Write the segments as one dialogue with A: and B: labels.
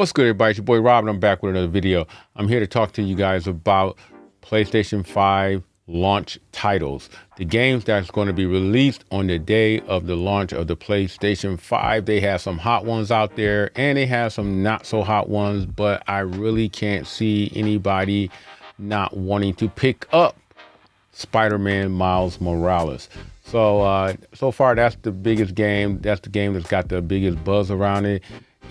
A: What's good, everybody? It's your boy Rob, and I'm back with another video. I'm here to talk to you guys about PlayStation 5 launch titles. The games that's going to be released on the day of the launch of the PlayStation 5. They have some hot ones out there, and they have some not so hot ones, but I really can't see anybody not wanting to pick up Spider-Man Miles Morales. So far, that's the biggest game. That's the game that's got the biggest buzz around it.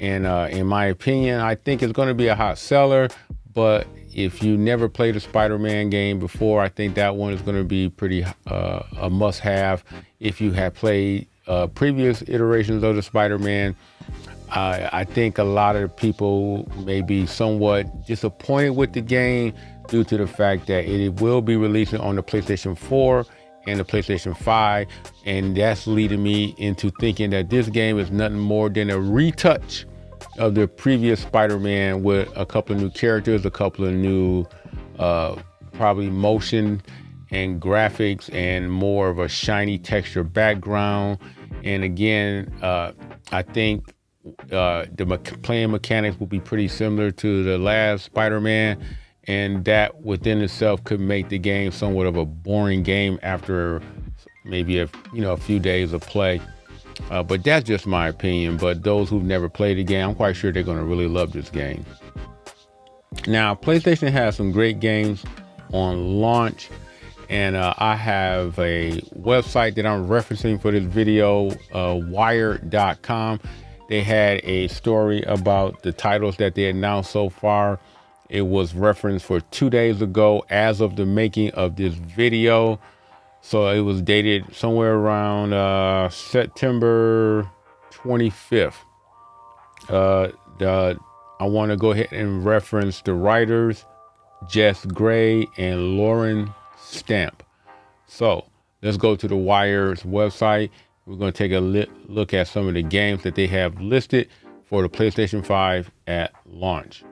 A: And in my opinion, I think it's going to be a hot seller. But if you never played a Spider-Man game before, I think that one is going to be pretty a must-have. If you have played previous iterations of the Spider-Man, I think a lot of people may be somewhat disappointed with the game due to the fact that it will be releasing on the PlayStation 4 and the PlayStation 5. And that's leading me into thinking that this game is nothing more than a retouch of the previous Spider-Man with a couple of new characters, a couple of new probably motion and graphics and more of a shiny texture background. And again, I think the playing mechanics will be pretty similar to the last Spider-Man, and that within itself could make the game somewhat of a boring game after maybe a few days of play. But that's just my opinion. But those who've never played the game, I'm quite sure they're going to really love this game. Now, PlayStation has some great games on launch, and I have a website that I'm referencing for this video, Wired.com. They had a story about the titles that they announced so far. It was referenced for 2 days ago as of the making of this video. So it was dated somewhere around September 25th. I want to go ahead and reference the writers, Jess Gray and Lauren Stamp. So let's go to the Wired's website. We're going to take a look at some of the games that they have listed for the PlayStation 5 at launch.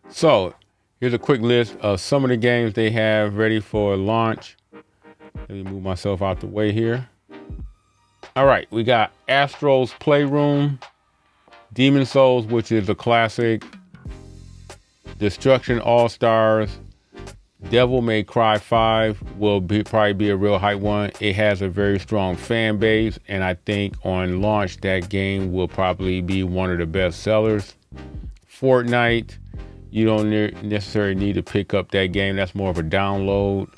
A: So here's a quick list of some of the games they have ready for launch. Let me move myself out the way here. All right, we got Astro's Playroom, Demon's Souls, which is a classic, Destruction All-Stars, Devil May Cry 5 will probably be a real hype one. It has a very strong fan base, and I think on launch that game will probably be one of the best sellers. Fortnite, you don't necessarily need to pick up that game. That's more of a download.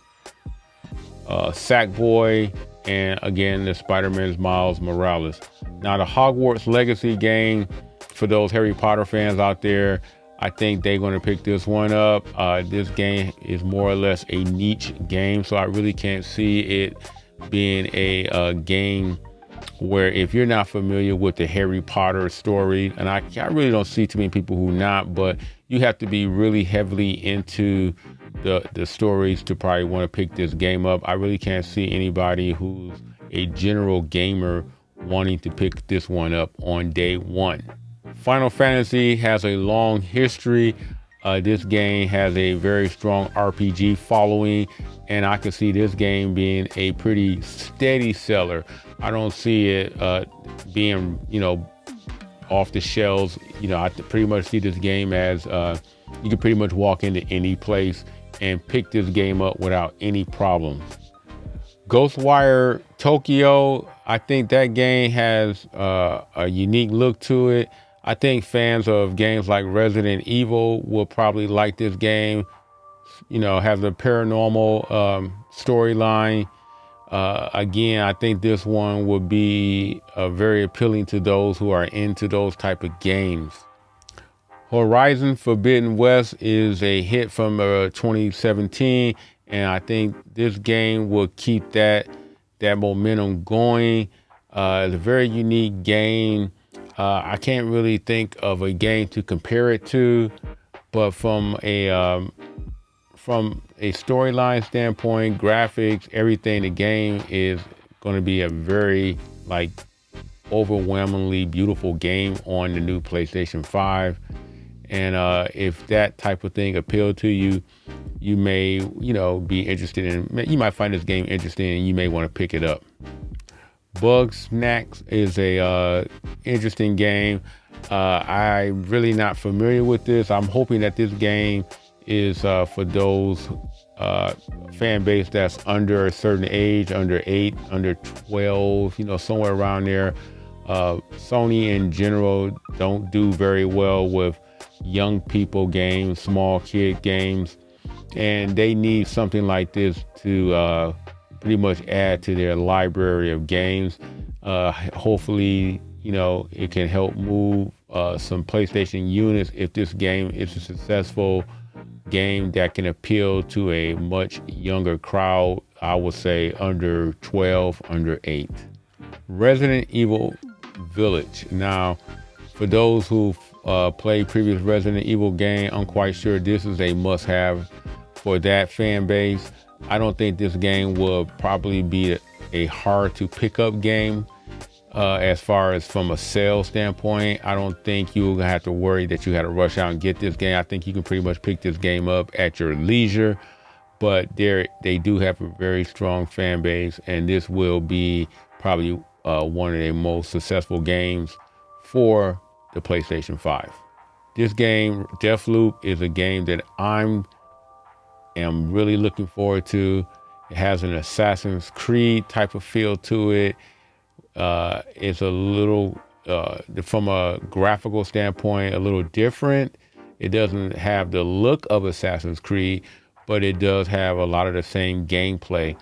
A: Sackboy, and again, the Spider-Man's Miles Morales. Now, the Hogwarts Legacy game, for those Harry Potter fans out there, I think they're going to pick this one up. This game is more or less a niche game, so I really can't see it being a game where if you're not familiar with the Harry Potter story, and I really don't see too many people who not, but you have to be really heavily into the stories to probably want to pick this game up. I really can't see anybody who's a general gamer wanting to pick this one up on day one. Final Fantasy has a long history. This game has a very strong RPG following, and I can see this game being a pretty steady seller. I don't see it being, off the shelves. I pretty much see this game as you can pretty much walk into any place and pick this game up without any problems. Ghostwire Tokyo, I think that game has a unique look to it. I think fans of games like Resident Evil will probably like this game. Has a paranormal storyline. Again, I think this one would be very appealing to those who are into those type of games. Horizon Forbidden West is a hit from 2017, and I think this game will keep that momentum going. It's a very unique game. I can't really think of a game to compare it to, but from a storyline standpoint, graphics, everything, the game is going to be a very overwhelmingly beautiful game on the new PlayStation 5. And if that type of thing appealed to you, you may, be interested in, you might find this game interesting and you may want to pick it up. Bugsnax is a interesting game. I'm really not familiar with this. I'm hoping that this game is for those fan base that's under a certain age, under 8, under 12, somewhere around there. Sony in general don't do very well with young people games, small kid games, and they need something like this to pretty much add to their library of games. Hopefully, it can help move some PlayStation units if this game is a successful game that can appeal to a much younger crowd. I would say under 12, under 8. Resident Evil Village. Now, for those who've played previous Resident Evil game, I'm quite sure this is a must-have for that fan base. I don't think this game will probably be a hard to pick up game as far as from a sales standpoint. I don't think you'll have to worry that you had to rush out and get this game. I think you can pretty much pick this game up at your leisure, but they do have a very strong fan base, and this will be probably one of the most successful games for the PlayStation 5. This game, Deathloop, is a game that I'm really looking forward to. It has an Assassin's Creed type of feel to it. It's a little, from a graphical standpoint, a little different. It doesn't have the look of Assassin's Creed, but it does have a lot of the same gameplay.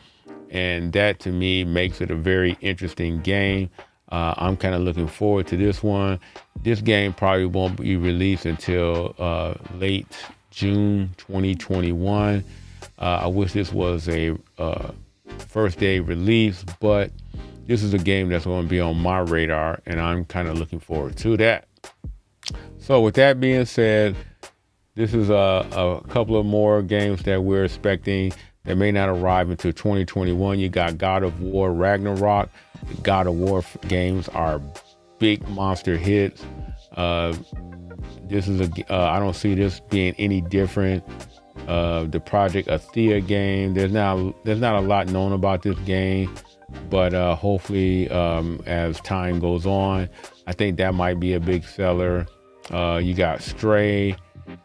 A: And that to me makes it a very interesting game. I'm kind of looking forward to this one. This game probably won't be released until late June 2021. I wish this was a first day release, but this is a game that's going to be on my radar, and I'm kind of looking forward to that. So with that being said, this is a couple of more games that we're expecting that may not arrive until 2021. You got God of War Ragnarok. The God of War games are big monster hits. This is I don't see this being any different. The Project Athia game, there's not a lot known about this game, but hopefully as time goes on, I think that might be a big seller. You got Stray,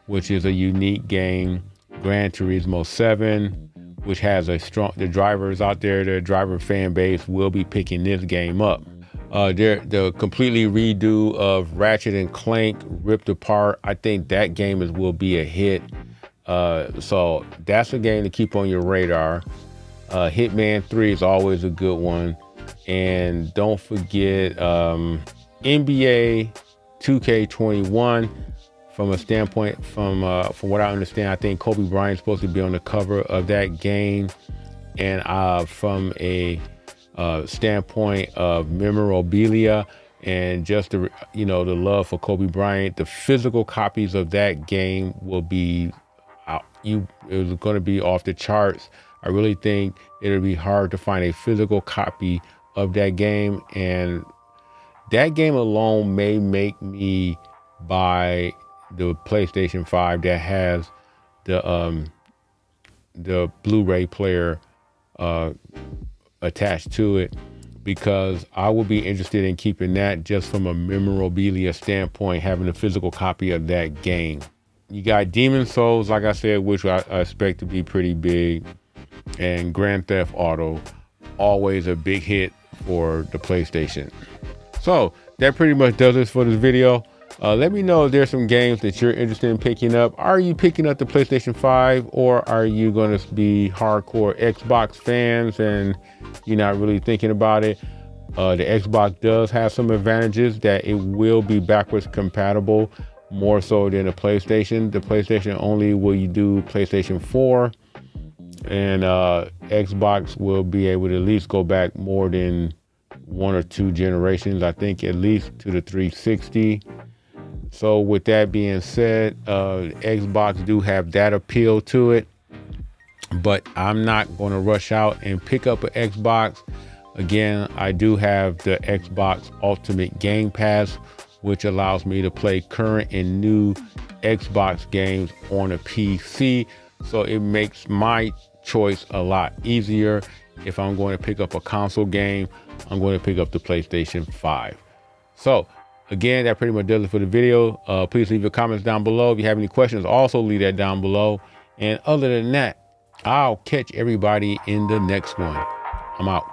A: which is a unique game. Gran Turismo 7, which has the drivers out there, the driver fan base will be picking this game up. The completely redo of Ratchet and Clank Ripped Apart, I think that game will be a hit. So that's a game to keep on your radar. Hitman 3 is always a good one. And don't forget NBA 2K21. From a standpoint, from what I understand, I think Kobe Bryant's supposed to be on the cover of that game. And from a standpoint of memorabilia and just the love for Kobe Bryant, the physical copies of that game will be it's going to be off the charts. I really think it'll be hard to find a physical copy of that game, and that game alone may make me buy the PlayStation 5 that has the Blu-ray player attached to it, because I will be interested in keeping that just from a memorabilia standpoint, having a physical copy of that game. You got Demon's Souls, like I said, which I expect to be pretty big, and Grand Theft Auto, always a big hit for the PlayStation. So that pretty much does it for this video. Let me know if there's some games that you're interested in picking up. Are you picking up the PlayStation 5, or are you going to be hardcore Xbox fans and you're not really thinking about it? The Xbox does have some advantages, that it will be backwards compatible more so than the PlayStation. The PlayStation only will you do PlayStation 4, and Xbox will be able to at least go back more than 1 or 2 generations, I think at least to the 360. So with that being said, Xbox do have that appeal to it, but I'm not going to rush out and pick up an Xbox. Again, I do have the Xbox Ultimate Game Pass, which allows me to play current and new Xbox games on a PC. So it makes my choice a lot easier. if I'm going to pick up a console game, I'm going to pick up the PlayStation 5. So again, that pretty much does it for the video. Please leave your comments down below. If you have any questions, also leave that down below. And other than that, I'll catch everybody in the next one. I'm out.